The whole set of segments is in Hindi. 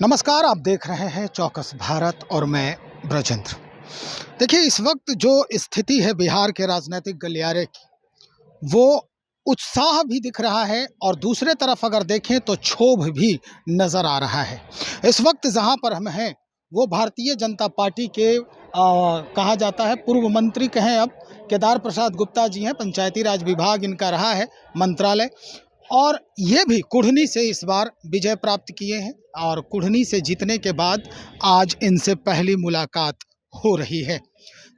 नमस्कार, आप देख रहे हैं चौकस भारत और मैं ब्रजेंद्र। देखिए, इस वक्त जो स्थिति है बिहार के राजनीतिक गलियारे की, वो उत्साह भी दिख रहा है और दूसरे तरफ अगर देखें तो क्षोभ भी नज़र आ रहा है। इस वक्त जहां पर हम हैं वो भारतीय जनता पार्टी के कहा जाता है पूर्व मंत्री कहें अब केदार प्रसाद गुप्ता जी हैं। पंचायती राज विभाग इनका रहा है मंत्रालय, और ये भी कुढ़नी से इस बार विजय प्राप्त किए हैं और कुढ़नी से जीतने के बाद आज इनसे पहली मुलाकात हो रही है।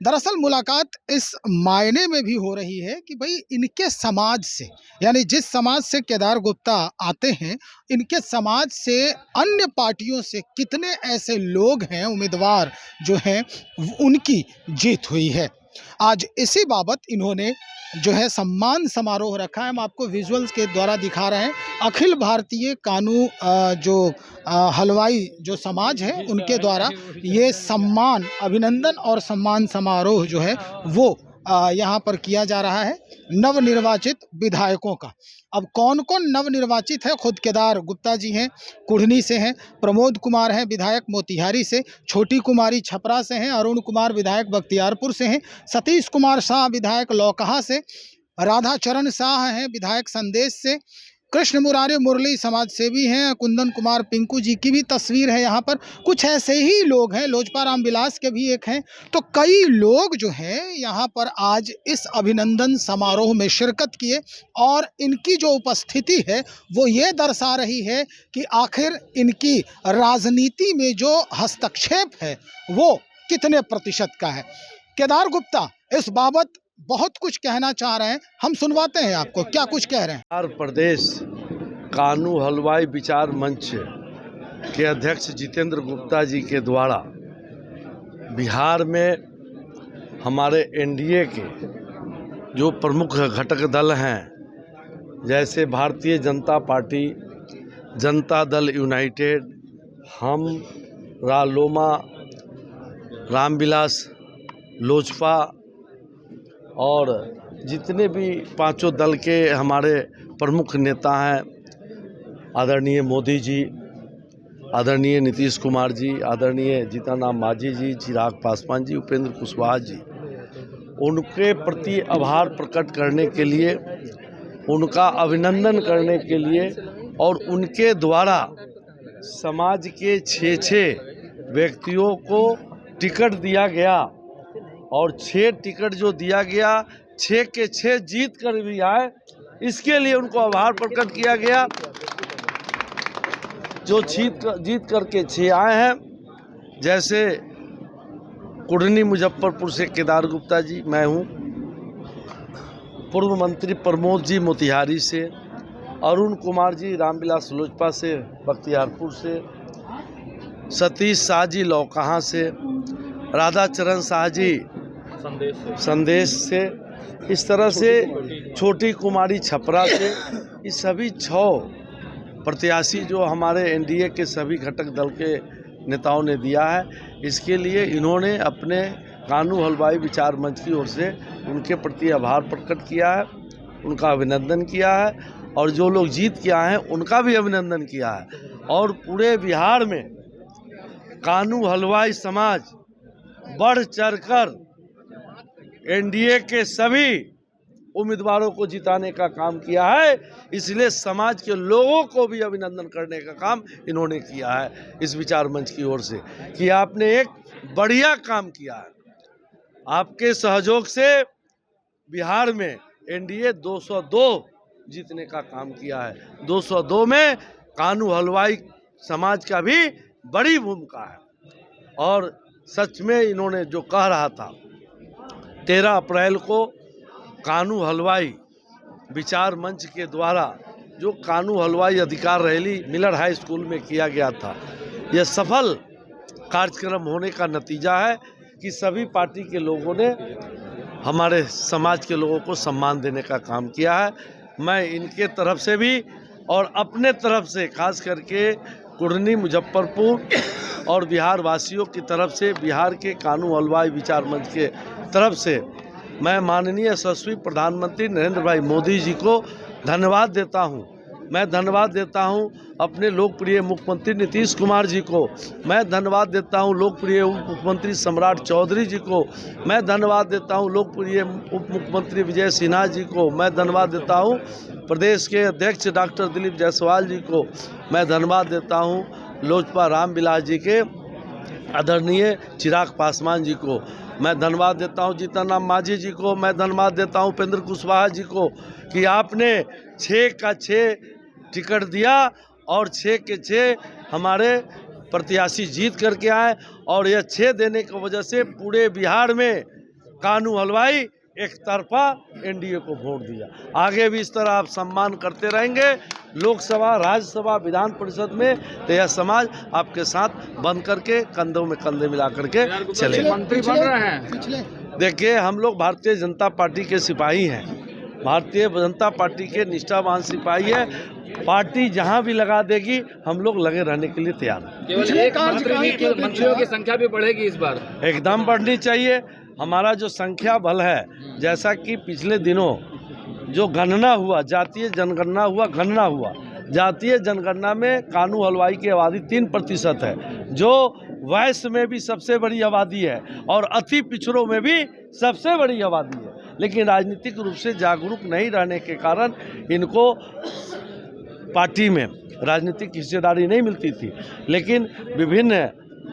दरअसल मुलाकात इस मायने में भी हो रही है कि भाई इनके समाज से, यानी जिस समाज से केदार गुप्ता आते हैं, इनके समाज से अन्य पार्टियों से कितने ऐसे लोग हैं उम्मीदवार जो हैं उनकी जीत हुई है। आज इसी बाबत इन्होंने जो है सम्मान समारोह रखा है। हम आपको विजुअल्स के द्वारा दिखा रहे हैं। अखिल भारतीय कानू हलवाई जो समाज है उनके द्वारा ये सम्मान, अभिनंदन और सम्मान समारोह जो है वो यहाँ पर किया जा रहा है नवनिर्वाचित विधायकों का। अब कौन कौन नवनिर्वाचित है? खुद केदार गुप्ता जी हैं, कुढ़नी से हैं, प्रमोद कुमार हैं विधायक मोतिहारी से, छोटी कुमारी छपरा से हैं, अरुण कुमार विधायक बख्तियारपुर से हैं, सतीश कुमार शाह विधायक लौकहा से, राधा चरण शाह हैं विधायक संदेश से, कृष्ण मुरारी मुरली समाज सेवी हैं, कुंदन कुमार पिंकू जी की भी तस्वीर है यहाँ पर। कुछ ऐसे ही लोग हैं, लोजपा राम विलास के भी एक हैं। तो कई लोग जो हैं यहाँ पर आज इस अभिनंदन समारोह में शिरकत किए और इनकी जो उपस्थिति है वो ये दर्शा रही है कि आखिर इनकी राजनीति में जो हस्तक्षेप है वो कितने प्रतिशत का है। केदार गुप्ता इस बाबत बहुत कुछ कहना चाह रहे हैं, हम सुनवाते हैं आपको क्या कुछ कह रहे हैं। बिहार प्रदेश कानू हलवाई विचार मंच के अध्यक्ष जितेंद्र गुप्ता जी के द्वारा बिहार में हमारे एनडीए के जो प्रमुख घटक दल हैं, जैसे भारतीय जनता पार्टी, जनता दल यूनाइटेड, हम, रालोमा, रामविलास, लोजपा और जितने भी पांचों दल के हमारे प्रमुख नेता हैं, आदरणीय मोदी जी, आदरणीय नीतीश कुमार जी, आदरणीय जीतन राम मांझी जी, चिराग पासवान जी, उपेंद्र कुशवाहा जी, उनके प्रति आभार प्रकट करने के लिए, उनका अभिनंदन करने के लिए और उनके द्वारा समाज के 6 व्यक्तियों को टिकट दिया गया और 6 टिकट जो दिया गया 6 के 6 जीत कर भी आए, इसके लिए उनको आभार प्रकट किया गया। जो जीत करके 6 आए हैं, जैसे कुढ़नी मुजफ्फरपुर से केदार गुप्ता जी, मैं हूँ, पूर्व मंत्री प्रमोद जी मोतिहारी से, अरुण कुमार जी रामविलास लोजपा से बख्तियारपुर से, सतीश शाह जी लौकहा से, राधा चरण शाह जी संदेश से, इस तरह से छोटी कुमारी छपरा से, ये सभी 6 प्रत्याशी जो हमारे एनडीए के सभी घटक दल के नेताओं ने दिया है, इसके लिए इन्होंने अपने कानू हलवाई विचार मंच की ओर से उनके प्रति आभार प्रकट किया है, उनका अभिनंदन किया है और जो लोग जीत के आए हैं उनका भी अभिनंदन किया है। और पूरे बिहार में कानू हलवाई समाज बढ़ चढ़कर एनडीए के सभी उम्मीदवारों को जिताने का काम किया है, इसलिए समाज के लोगों को भी अभिनंदन करने का काम इन्होंने किया है इस विचार मंच की ओर से कि आपने एक बढ़िया काम किया है। आपके सहयोग से बिहार में एनडीए 202 जीतने का काम किया है। 202 में कानू हलवाई समाज का भी बड़ी भूमिका है और सच में इन्होंने जो कह रहा था 13 अप्रैल को कानू हलवाई विचार मंच के द्वारा जो कानू हलवाई अधिकार रैली मिलर हाई स्कूल में किया गया था, यह सफल कार्यक्रम होने का नतीजा है कि सभी पार्टी के लोगों ने हमारे समाज के लोगों को सम्मान देने का काम किया है। मैं इनके तरफ से भी और अपने तरफ से खास करके कुढ़नी मुजफ्फरपुर और बिहार वासियों की तरफ से, बिहार के कानू हलवाई विचार मंच के तरफ से मैं माननीय यशस्वी प्रधानमंत्री नरेंद्र भाई मोदी जी को धन्यवाद देता हूं मैं धन्यवाद देता हूं अपने लोकप्रिय मुख्यमंत्री नीतीश कुमार जी को, मैं धन्यवाद देता हूं लोकप्रिय उप मुख्यमंत्री सम्राट चौधरी जी को, मैं धन्यवाद देता हूं लोकप्रिय उप मुख्यमंत्री विजय सिन्हा जी को, मैं धन्यवाद देता हूं प्रदेश के अध्यक्ष डॉक्टर दिलीप जायसवाल जी को, मैं धन्यवाद देता हूं लोजपा रामविलास जी के आदरणीय चिराग पासवान जी को, मैं धन्यवाद देता हूं जीतन राम मांझी जी को, मैं धन्यवाद देता हूं उपेंद्र कुशवाहा जी को कि आपने 6 का 6 टिकट दिया और 6 के 6 हमारे प्रत्याशी जीत करके आए। और यह 6 देने की वजह से पूरे बिहार में कानू हलवाई एक तरफा एनडीए को वोट दिया। आगे भी इस तरह आप सम्मान करते रहेंगे लोकसभा, राज्यसभा, विधान परिषद में, तो यह समाज आपके साथ बंद करके कंधों में कंधे मिला करके चलेगा। मंत्री बन रहे हैं। देखिए, हम लोग भारतीय जनता पार्टी के सिपाही हैं, भारतीय जनता पार्टी के निष्ठावान सिपाही है। पार्टी जहां भी लगा देगी हम लोग लगे रहने के लिए तैयार हैं। केवल एक मंत्रियों की संख्या भी बढ़ेगी इस बार। एकदम बढ़नी चाहिए। हमारा जो संख्या बल है, जैसा कि पिछले दिनों जो गणना हुआ, जातीय जनगणना हुआ, जातीय जनगणना में कानू हलवाई की आबादी 3% है, जो वैश्य में भी सबसे बड़ी आबादी है और अति पिछड़ों में भी सबसे बड़ी आबादी है। लेकिन राजनीतिक रूप से जागरूक नहीं रहने के कारण इनको पार्टी में राजनीतिक हिस्सेदारी नहीं मिलती थी। लेकिन विभिन्न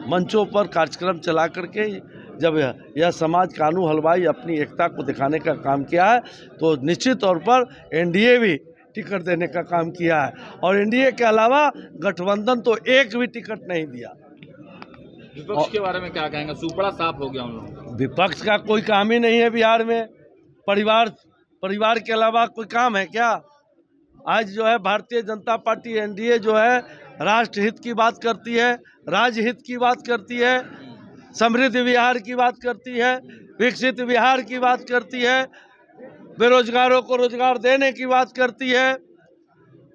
मंचों पर कार्यक्रम चला करके जब यह समाज कानू हलवाई अपनी एकता को दिखाने का काम किया है, तो निश्चित तौर पर एनडीए भी टिकट देने का काम किया है। और एनडीए के अलावा गठबंधन तो एक भी टिकट नहीं दिया। विपक्ष के बारे में क्या कहेंगे? सुपड़ा साफ हो गया उन लोगों। विपक्ष का कोई काम ही नहीं है बिहार में। परिवार के अलावा कोई काम है क्या? आज जो है भारतीय जनता पार्टी एनडीए जो है राष्ट्र हित की बात करती है, राज्य हित की बात करती है, समृद्ध बिहार की बात करती है, विकसित बिहार की बात करती है, बेरोजगारों को रोजगार देने की बात करती है।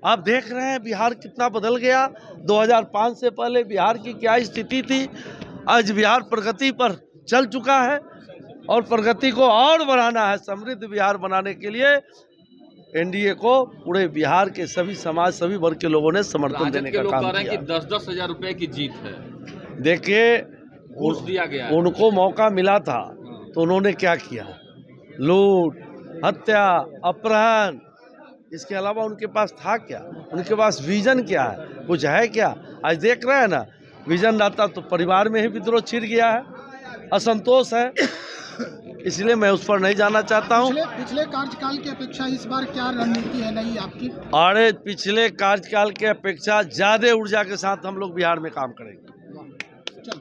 आप देख रहे हैं बिहार कितना बदल गया। 2005 से पहले बिहार की क्या स्थिति थी, आज बिहार प्रगति पर चल चुका है और प्रगति को और बढ़ाना है। समृद्ध बिहार बनाने के लिए एनडीए को पूरे बिहार के सभी समाज, सभी वर्ग के लोगों ने समर्थन देने का काम किया। 10-10 हजार रुपए की जीत है। देखिए, घूस दिया गया, उनको मौका मिला था तो उन्होंने क्या किया? लूट, हत्या, अपहरण, इसके अलावा उनके पास था क्या? उनके पास विजन क्या है? कुछ है क्या? आज देख रहे हैं ना, विजन रहता तो परिवार में ही विद्रोह छिड़ गया है, असंतोष है। इसलिए मैं उस पर नहीं जाना चाहता हूँ। पिछले कार्यकाल की अपेक्षा इस बार क्या रणनीति है नई आपकी? अरे पिछले कार्यकाल के अपेक्षा ज्यादा ऊर्जा के साथ हम लोग बिहार में काम करेंगे।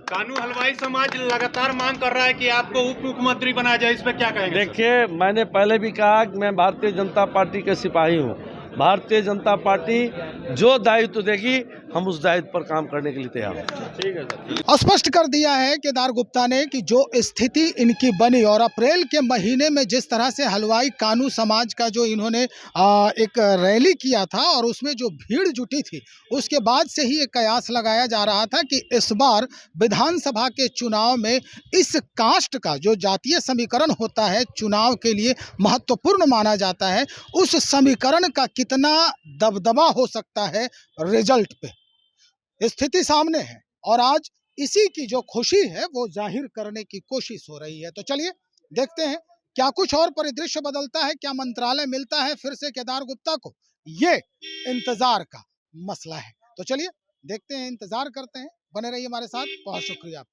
कानू हलवाई समाज लगातार मांग कर रहा है कि आपको उप मुख्यमंत्री बनाया जाए, इस पर क्या कहेंगे? देखिए, मैंने पहले भी कहा कि मैं भारतीय जनता पार्टी के सिपाही हूँ। भारतीय जनता पार्टी जो दायित्व देगी हम उस दायित्व पर काम करने के लिए तैयार हैं। ठीक है सर। स्पष्ट कर दिया है केदार गुप्ता ने कि जो स्थिति इनकी बनी और अप्रैल के महीने में जिस तरह से हलवाई कानू समाज का जो इन्होंने एक रैली किया था और उसमें जो भीड़ जुटी थी, उसके बाद से ही एक कयास लगाया जा रहा था कि इस बार विधानसभा के चुनाव में इस कास्ट का जो जातीय समीकरण होता है चुनाव के लिए महत्वपूर्ण माना जाता है, उस समीकरण का कितना दबदबा हो सकता है रिजल्ट पे, स्थिति सामने है। और आज इसी की जो खुशी है वो जाहिर करने की कोशिश हो रही है। तो चलिए देखते हैं क्या कुछ और परिदृश्य बदलता है, क्या मंत्रालय मिलता है फिर से केदार गुप्ता को, ये इंतजार का मसला है। तो चलिए देखते हैं, इंतजार करते हैं, बने रहिए हमारे साथ। बहुत शुक्रिया।